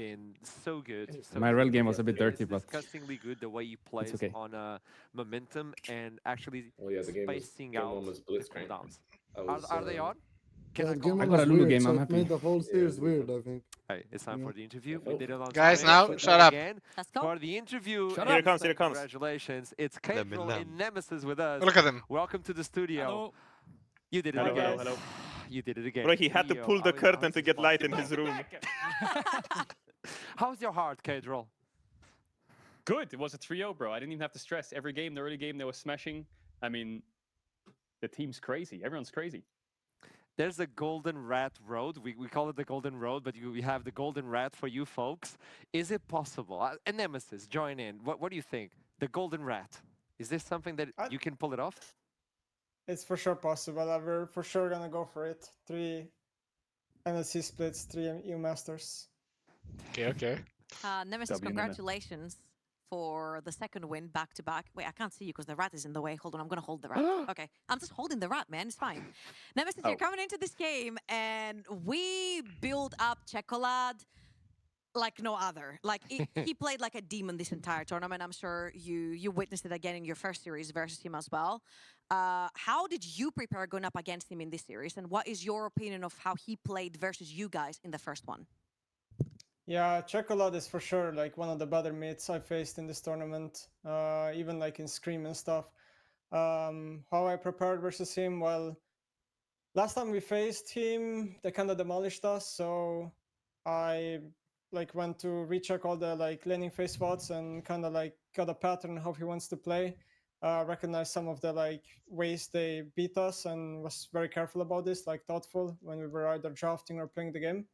been so good. So My rail good. game was a bit dirty, It's but disgustingly good the way he it's plays okay. on momentum and actually Oh yeah, the spacing game out one was the blitzcrank. cooldowns. I was Are they on? Can Yeah, I the call game I them? one got a was Lulu weird, game, so I'm it made happy. the whole series weird, I think. Hey, it's time for the interview. We Oh. did it on Guys, stream. now, We shut play up. again. Let's go. For the interview, Shut Here up. it comes, here it comes. Congratulations. It's Caedrel in Nemesis with us. Look at him. Welcome to the studio. Hello. You did it Hello, again. hello, hello. You did it again. Bro, he had to Trio. pull the I curtain was to just get light in watching. his room. How's your heart, Caedrel? Good. It was a trio, bro. I didn't even have to stress. Every game, the early game, they were smashing. I mean, the team's crazy. Everyone's crazy. There's a golden rat road. We call it the golden road, but we have the golden rat for you folks. Is it possible? And Nemesis, join in. What do you think? The golden rat. Is this something that you can pull it off? It's for sure possible. We're for sure gonna go for it. 3 NSC splits, 3 EU Masters. Okay. Nemesis, W congratulations for the second win back to back. Wait, I can't see you because the rat is in the way. Hold on, I'm gonna hold the rat. Okay, I'm just holding the rat, man. It's fine. Nemesis, you're coming into this game, and we build up Chocolate like no other. Like he played like a demon this entire tournament. I'm sure you witnessed it again in your first series versus him as well. How did you prepare going up against him in this series, and what is your opinion of how he played versus you guys in the first one? Yeah, Chocolate is for sure like one of the better mates I faced in this tournament. Even like in Scream and stuff. How I prepared versus him? Well, last time we faced him, they kind of demolished us, so I like went to recheck all the like laning phase spots and kind of like got a pattern how he wants to play. Recognized some of the like ways they beat us and was very careful about this, like thoughtful when we were either drafting or playing the game.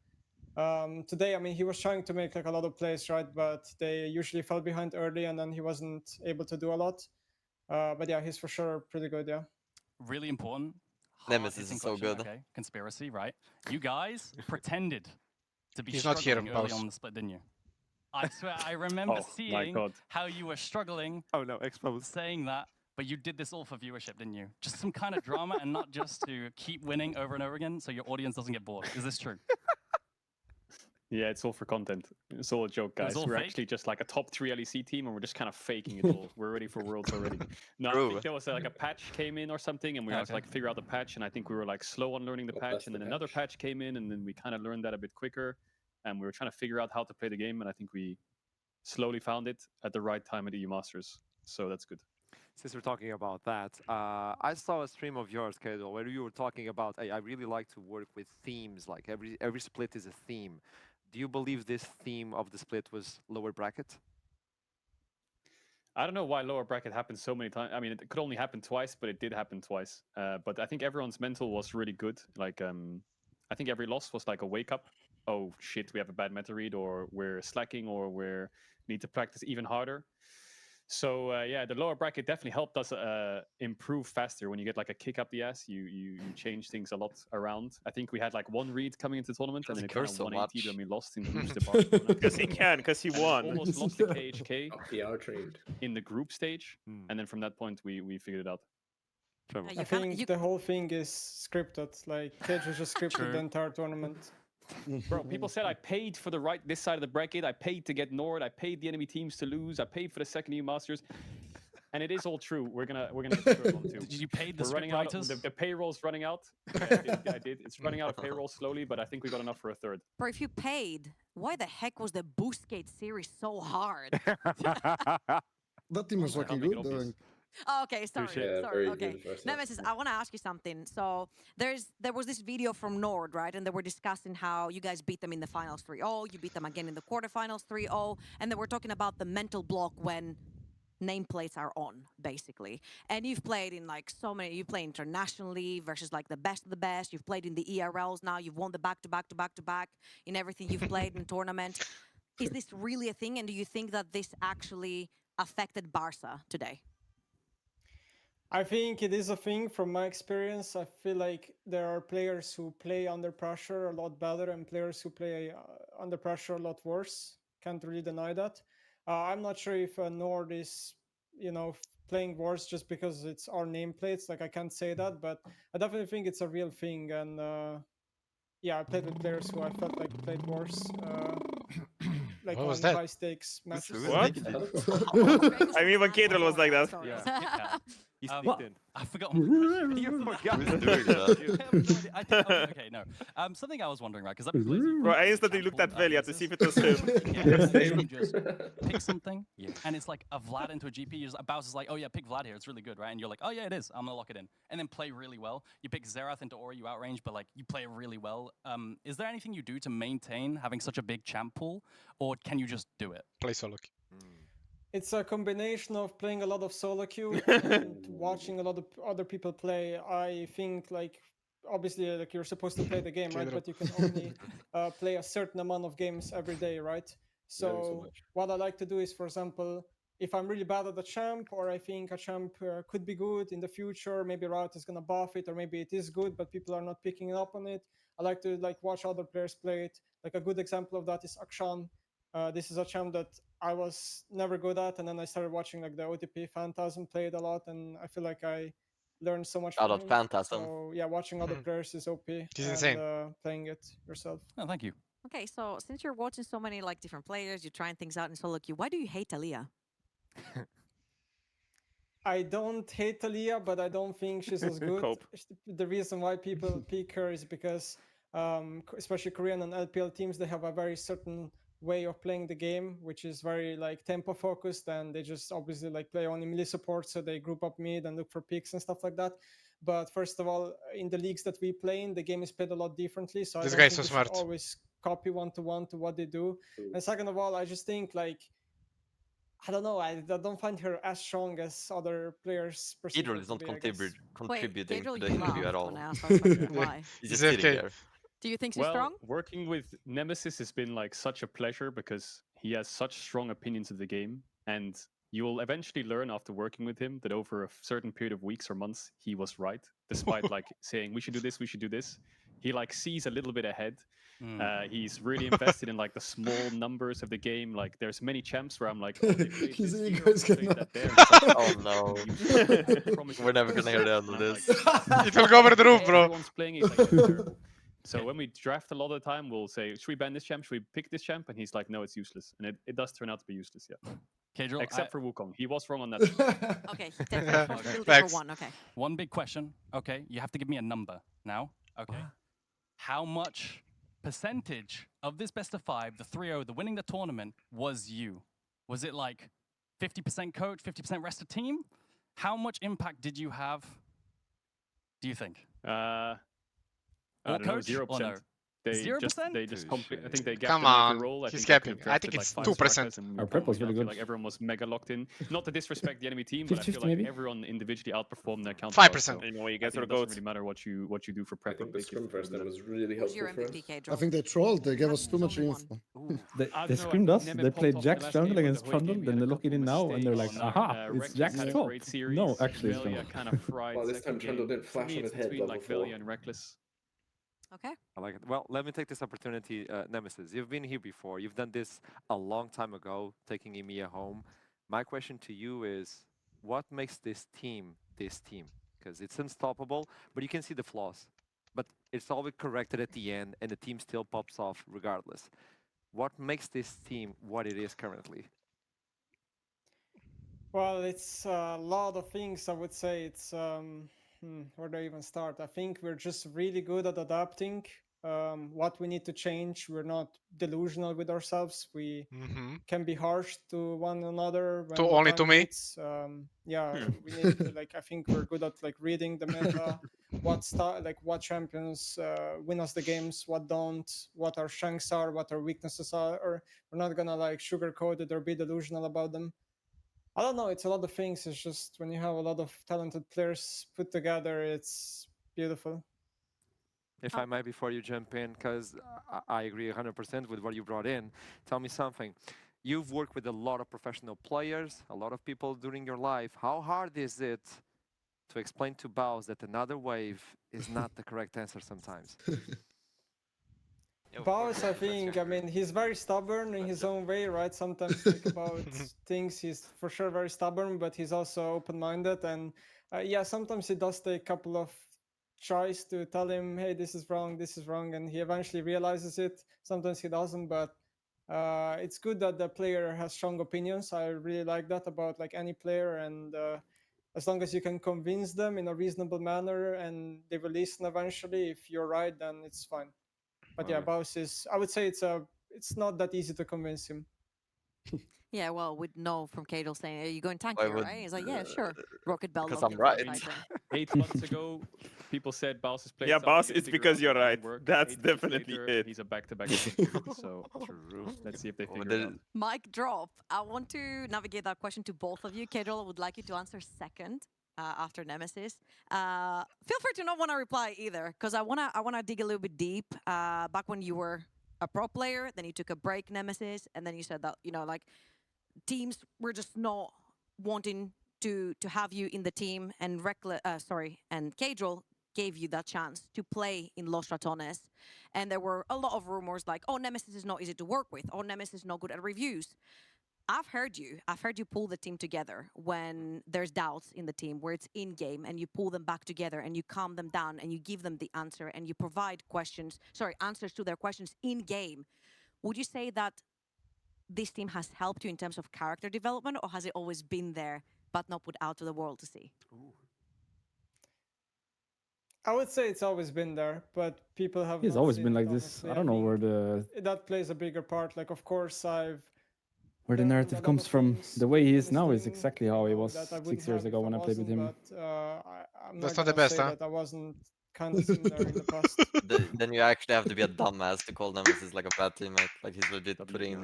Today, I mean, he was trying to make like a lot of plays, right? But they usually fell behind early, and then he wasn't able to do a lot. But yeah, he's for sure pretty good. Yeah. Really important. Nemesis is so question, good. Okay, conspiracy, right? You guys pretended to be He's not here struggling in early post. on the split, didn't you? I swear, I remember Oh, my seeing God. how you were struggling, Oh no, exposed. saying that, but you did this all for viewership, didn't you? Just some kind of drama and not just to keep winning over and over again so your audience doesn't get bored. Is this true? Yeah, it's all for content. It's all a joke, It was guys. all We're fake? actually just like a top 3 LEC team, and we're just kind of faking it all. We're ready for Worlds already. No, I True. think there was like a patch came in or something, and we had to Okay. like figure out the patch, and I think we were like slow on learning the Oh, patch, that's and the then another patch came in, and then we kind of learned that a bit quicker, and we were trying to figure out how to play the game, and I think we slowly found it at the right time at the EU Masters. So that's good. Since we're talking about that, I saw a stream of yours, Caedrel, where you were talking about, I really like to work with themes, like every split is a theme. Do you believe this theme of the split was lower bracket? I don't know why lower bracket happened so many times. I mean, it could only happen twice, but it did happen twice. But I think everyone's mental was really good. Like, I think every loss was like a wake up. Oh shit, we have a bad meta read, or we're slacking, or we need to practice even harder. So yeah, the lower bracket definitely helped us improve faster. When you get like a kick up the ass, you change things a lot around. I think we had like one read coming into the tournament, and then it kind curse of so 180 much. when we lost in the Barcelona. Because he can, because he won. Almost lost the KHK PR trained. in the group stage, and then from that point we figured it out. Trevor. You I can't- think you- the whole thing is scripted. Like Cage was just scripted True. the entire tournament. Bro, people said I paid for the this side of the bracket. I paid to get Nord. I paid the enemy teams to lose. I paid for the second EU Masters, and it is all true. We're gonna get the third one too. Did you pay the We're script running out. writers? The payroll's running out. I did. It's running out of payroll slowly, but I think we got enough for a third. Bro, if you paid, why the heck was the Boostgate series so hard? That team was Can't fucking make it good. obvious. Oh, okay, sorry, Touche. Yeah, sorry. very Okay, good first half. Nemesis, I want to ask you something. So there was this video from Nord, right? And they were discussing how you guys beat them in the finals 3-0. You beat them again in the quarterfinals 3-0, and they were talking about the mental block when nameplates are on, basically. And you've played in like so many. You play internationally versus like the best of the best. You've played in the ERLs now. You've won the back-to-back in everything you've played in tournament. Is this really a thing? And do you think that this actually affected Barca today? I think it is a thing from my experience. I feel like there are players who play under pressure a lot better and players who play under pressure a lot worse. Can't really deny that. I'm not sure if Nord is, playing worse just because it's our nameplates. Like I can't say that, but I definitely think it's a real thing. And yeah, I played with players who I felt like played worse. like What was on that? high stakes matches. What? I mean, when Caedrel was like that. Yeah. He Um, sneaked in. I forgot my question. You forgot. Who's doing that? I have no idea. I think, okay, no. Something I was wondering, right? Because I've been playing Bro, I instantly looked at Velia to see if it was him. You just pick something, Yeah. and it's like a Vlad into a GP. You just, Bowser's like, oh yeah, pick Vlad here. It's really good, right? And you're like, oh yeah, it is. I'm gonna lock it in, and then play really well. You pick Xerath into Ori, you outrange, but like you play really well. Is there anything you do to maintain having such a big champ pool, or can you just do it? Play solo queue. It's a combination of playing a lot of solo queue and watching a lot of other people play. I think like obviously like you're supposed to play the game, right? Caedrel. But you can only play a certain amount of games every day, right? So what I like to do is, for example, if I'm really bad at a champ, or I think a champ could be good in the future, maybe Riot is gonna buff it, or maybe it is good but people are not picking up on it. I like to like watch other players play it. Like a good example of that is Akshan. This is a champ that I was never good at, and then I started watching like the OTP Phantasm played a lot, and I feel like I learned so much Shout from out him. Phantasm. So yeah, watching other players is OP, He's and insane. playing it yourself. Oh, thank you. Okay, so since you're watching so many like different players, you're trying things out in solo queue. Why do you hate Aaliyah? I don't hate Aaliyah, but I don't think she's as good. Cope. The reason why people pick her is because, especially Korean and LPL teams, they have a very certain way of playing the game, which is very like tempo focused, and they just obviously like play only melee support, so they group up mid and look for picks and stuff like that. But first of all, in the leagues that we play in, the game is played a lot differently, so This I don't guy's think so we should smart. always copy one-to-one to what they do. And second of all, I just think like I don't know. I don't find her as strong as other players. perceive her Caedrel is to not be, I guess. contributing Caedrel, to the you interview laughed at all. when I asked that question. Why? He's He's just sitting AFK. there. Do you think she's Well, strong? working with Nemesis has been like such a pleasure because he has such strong opinions of the game, and you will eventually learn after working with him that over a certain period of weeks or months he was right, despite like saying we should do this, we should do this. He like sees a little bit ahead. He's really invested in like the small numbers of the game. Like there's many champs where I'm like, oh, they played His this here, ego is they played gonna- that there. It's like, Oh no. I promise you We're never it's gonna hear the end and of I'm this. like, It will go over the roof, bro. everyone's playing it, he's like, "That's terrible." So when we draft a lot of the time, we'll say, should we ban this champ? Should we pick this champ? And he's like, no, it's useless. And it does turn out to be useless, yeah. Caedrel, Except for Wukong. He was wrong on that. Okay, definitely for Facts. one. Okay. one big question. Okay, you have to give me a number now. Okay. How much percentage of this best of 5, the 3-0, the winning the tournament, was you? Was it like 50% coach, 50% rest of team? How much impact did you have, do you think? I All don't know, coach or 0%. no? They 0%? just I think they gapped Come in every on, role. I he's think they could capping. have I think drafted, it's like, 2%. 5 and Our prep was really I feel good. like everyone was mega locked in. Not to disrespect the enemy team, but I 50-50 feel like maybe? everyone individually outperformed their counter. 5%. You know, you I guys think are it the doesn't goats. really matter what you do for I prep. think the scrum first time was really Who's your helpful for MVP, us. Caedrel? I think they trolled. They gave us too much Only one. info. They I don't know, I screamed think us. Neme They popped played off Jack's the last jungle game with against the Trundle, Hoyt game. then We they had a look it in couple now and they're like, mistakes. aha, it's Reckless Jack's had a top. great series. No, actually, it's Velia not. kind of fried. Well, this time second Trundle game. didn't For flash me, on it's his head between level like 4. Velia and Reckless. Okay. I like it. Well, let me take this opportunity, Nemesis. You've been here before. You've done this a long time ago, taking EMEA home. My question to you is, what makes this team? Because it's unstoppable, but you can see the flaws. But it's always corrected at the end, and the team still pops off regardless. What makes this team what it is currently? Well, it's a lot of things. I would say it's where do I even start? I think we're just really good at adapting. What we need to change. We're not delusional with ourselves. We can be harsh to one another. When the only time to me? hits. Yeah, we need to, like I think we're good at like reading the meta, what champions win us the games, what don't, what our strengths are, what our weaknesses are. Or we're not gonna like sugarcoat it or be delusional about them. I don't know. It's a lot of things. It's just when you have a lot of talented players put together, it's beautiful. If I might, before you jump in, because I agree 100% with what you brought in, tell me something. You've worked with a lot of professional players, a lot of people during your life. How hard is it to explain to Baus that another wave is not the correct answer sometimes? Baus, I think, I mean, he's very stubborn in his own way, right? Sometimes think about things, he's for sure very stubborn, but he's also open-minded. And yeah, sometimes it does take a couple of tries to tell him, hey, this is wrong, and he eventually realizes it. Sometimes he doesn't, but It's good that the player has strong opinions. I really like that about like any player, and as long as you can convince them in a reasonable manner and they will listen eventually, if you're right, then it's fine. But yeah, Baus is, I would say it's not that easy to convince him. Yeah, well, we'd know from Caedrel saying, "Are you going tank Why here?" would, Right? He's like, "Yeah, sure." Rocket Bell because looking I'm for right. the side lane. 8 months ago, people said Baus' play. Yeah, Baus, it's because you're right. That's 8 months definitely later, it. He's a back-to-back. So True. let's see if they Well, figure it out. Mic drop. I want to navigate that question to both of you. Caedrel, I would like you to answer second after Nemesis. Feel free to not want to reply either, because I wanna dig a little bit deep. Back when you were a pro player, then you took a break, Nemesis, and then you said that like teams were just not wanting to have you in the team, and and Caedrel gave you that chance to play in Los Ratones, and there were a lot of rumors like, "Oh, Nemesis is not easy to work with. Oh, Nemesis is not good at reviews." I've heard you pull the team together when there's doubts in the team, where it's in game, and you pull them back together and you calm them down and you give them the answer and you provide answers to their questions in game. Would you say that this team has helped you in terms of character development, or has it always been there but not put out to the world to see? I would say it's always been there, but people have. He's not always seen been it, like this. honestly. I don't know where That plays a bigger part. Like, of course, I've the learned a narrative lot comes of from. things The way he in is this now is team, exactly how he was that I 6 wouldn't years have ago if when I played with wasn't, him. But I'm That's not not the gonna best, say huh? that I wasn't kind of similar in the past. Then you actually have to be a dumbass to call Nemesis like a bad teammate. Like he's legit putting in.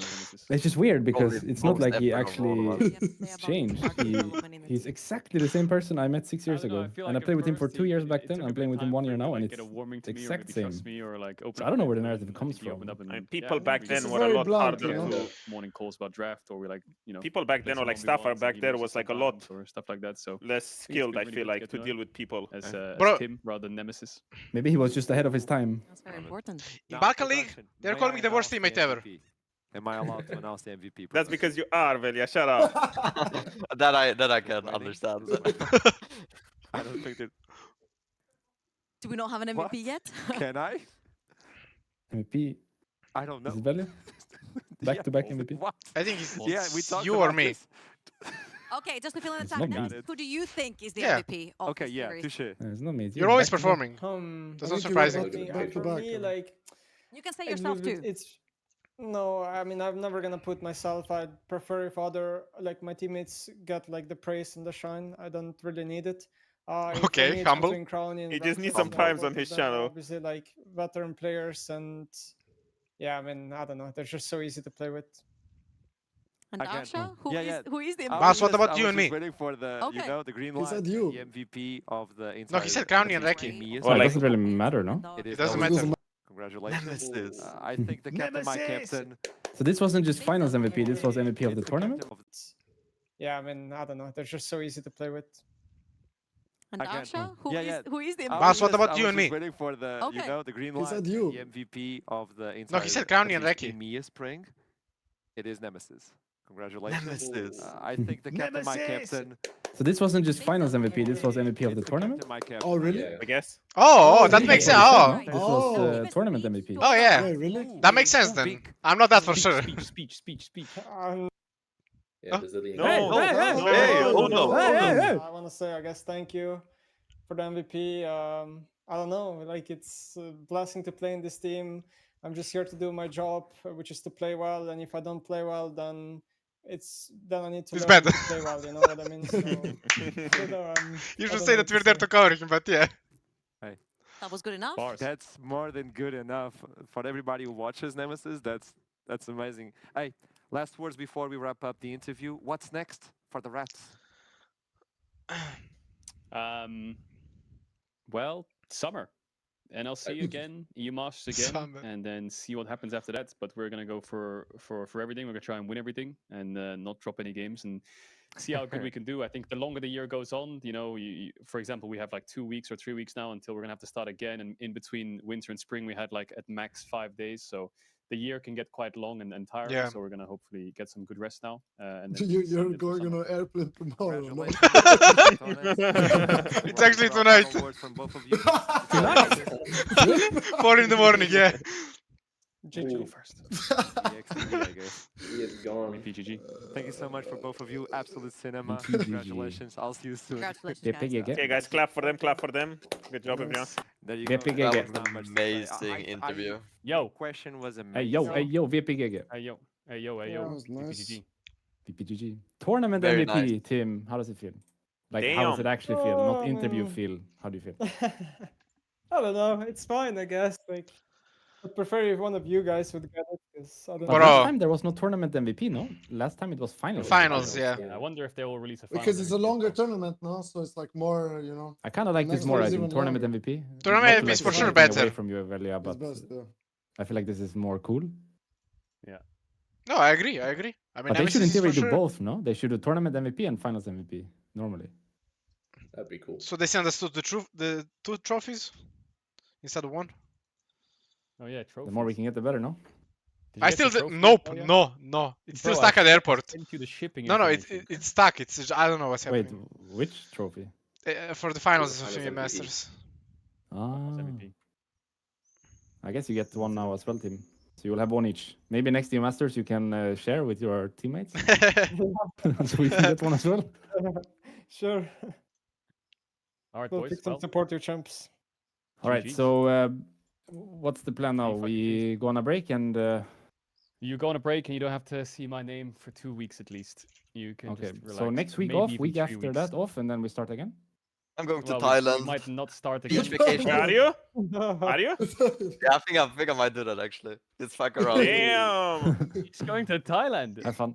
It's just weird because Probably it's not most like he effort of all of actually us. Say about changed. character development in the He's team. exactly the same person I met 6 I years don't know, ago, I feel and I like played at with him for first 2 years back it then. took a I'm bit playing with him time 1 for year him to, now, and like, get it's a warming to me or exact maybe trust same. me or like open So up I don't know to where the me narrative when comes he from. opened up and, I mean, people yeah, back we then just were a very lot blunt, harder you know? to. morning calls about draft, or we like People back then, or like Staffar back there, was like a lot or stuff like that. So less it's skilled. been I really feel good to like get to to deal know with people. as Bro. Tim rather than Nemesis. Maybe he was just ahead of his time. That's very important. In Now, Balkan quick League, question. they're May calling I me the worst announce the teammate ever. MVP? Am I allowed to announce the MVP? That's Professor? because you are, Velia. Shut up. that I Just can waiting, understand. just waiting. I don't think that. Do we not have an MVP What? yet? Can I? MVP I don't is know. it valid? Back-to-back Yeah, MVP. What? I think it's Yeah, we talked you or about me. this. Okay, just to fill in the It's time, not Nemesis, me. who do you think is the Yeah. MVP of Okay, the yeah, series? touche. It's not me. it's You're you. always Back-to-back. performing. That's I not think you were surprising. back to For back. me, like, You can say a yourself little bit, too. it's no. I mean, I'm never gonna put myself. I'd prefer if other like my teammates get like the praise and the shine. I don't really need it. For Okay, me, it's humble. between Crowny and He just needs Reckless, some and times both on of his them are channel. Obviously, like veteran players, and yeah, I mean, I don't know. They're just so easy to play with. And Again, Dasha, yeah, yeah. who is the I MVP? Bas, was what just- about I you was and just me? waiting for the, Okay. the green He light, said the you. MVP of the entire. No, he said Crowny and Nemesis Reki. EMEA Well, It like- doesn't really matter, no? It It is doesn't Nemesis. matter. Congratulations. Nemesis. I think the captain, my captain. So this wasn't just finals MVP. This was MVP of the it's tournament. captain of- Yeah, I mean, I don't know. They're just so easy to play with. And Again, Dasha, yeah, yeah. who is the I MVP? Bas, was what just- about I you was and just me? waiting for the, Okay. the green He light, said you. the MVP of the entire. No, he said Crowny and Nemesis Reki. EMEA spring. It is Nemesis. Congratulations. Nemesis. I think the captain, my captain. So this wasn't just finals MVP. This was MVP of the It's tournament. captain, my captain. Oh, really? I guess. Oh, Oh, that he- makes That's sense. what he Oh, said, no? This was No, the give us tournament the MVP. Oh, yeah. Wait, really? that makes sense then. Big. I'm not that for sure. Speech. Yeah, Brazilian. No, Hey, no, hey, hey, no, hey, no, hold no, on, Hey, no. hey, hey. I want to say, I guess, thank you for the MVP. I don't know, like it's a blessing to play in this team. I'm just here to do my job, which is to play well. And if I don't play well, then I need to It's learn bad. to play well. You know what I mean? So, I don't know, You I should don't say know that what to we're there say. to cover him, but yeah. That was good enough. Bars. That's more than good enough for everybody who watches Nemesis. That's amazing. Hey, last words before we wrap up the interview. What's next for the Rats? Well, summer. NLC again, EU Masters again, Summer. and then see what happens after that. But we're gonna go for everything. We're gonna try and win everything and not drop any games and see how good we can do. I think the longer the year goes on, you know, for example, we have like 2 weeks or 3 weeks now until we're gonna have to start again. And in between winter and spring, we had like at max 5 days. So the year can get quite long and tiring. Yeah. So we're gonna hopefully get some good rest now. And then You're send it to going on summer. an airplane tomorrow, no? Congratulations. It's actually Final tonight. words from both of you. 4 in the morning, yeah. GG. first. EXP, I guess. He is gone. PGG. Thank you so much for both of you. Absolute cinema. GG. Congratulations. I'll see you soon. Congratulations, GP, guys. GG. Okay, guys, clap for them. Clap for them. Good job, everyone. There you VP go. GG. There's not much to say. Amazing interview. Your question was Hey amazing. yo, VP GG. Hey yo, hey yo, hey Yeah, yo. that was nice. PGG. VPGG. Tournament Very MVP, nice. Tim. How does it feel? Like, how does it Damn. actually feel? Not interview Um, feel. How do you feel? I don't know. It's fine, I guess. Like, I'd prefer if one of you guys would get it, because I don't But Bro. last time there was no tournament MVP, no? Last time it was finals. Finals, yeah. I wonder if they will release a final Because it's a MVP. longer tournament now, so it's like more, you know. I kind of like this Next more. one I is think even tournament longer. MVP. Tournament Not to, MVP is like, for take sure anything away better. from you, Evelia, It's but best, yeah. I feel like this is more cool. No, I agree. I agree. I mean, But they should in Nemesis is for theory do sure. both, no? They should do tournament MVP and finals MVP normally. That'd be cool. So they send us to the two trophies instead of one. Oh yeah, trophies. The more we can get, the better, no? Did you I get still the trophy? nope, Oh, yeah? no. It's still Bro, stuck at the airport. Sent you the shipping No, information. it's stuck. It's just, I don't know what's Wait, happening. which trophy? For the finals For of the EMEA finals MVP. Masters. Ah, MVP. I guess you get one now as well, Tim. So you'll have one each. Maybe next year Masters you can share with your teammates, so we can get one as well. Sure. All right, We'll boys. pick some Well, support your champs. All right. GGs. So what's the plan now? fucking We go on a break and you go on a break and you don't have to see my name for 2 weeks at least. You can okay. just relax. So next week Maybe off, even week 3 after weeks. that off, and then we start again. I'm going to Well, Thailand. we might not start Beach again. vacation. Are you? Damn. Are you? Yeah, I think I might do that actually. Just fuck around. Damn. He's going to Thailand. Have fun.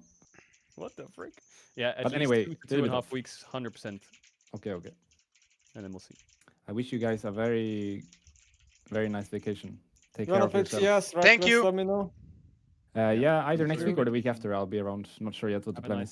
What the frick? Yeah, at But least anyway, 2 to little 2.5 bit off. weeks, 100%, Okay. and then we'll see. I wish you guys a very, very nice vacation. Take You care wanna of play yourself. CS, right? Thank you. Let me know. Yeah, either next Sure. week or the week after. I'll be around. Not sure yet what the Have a plan nice is.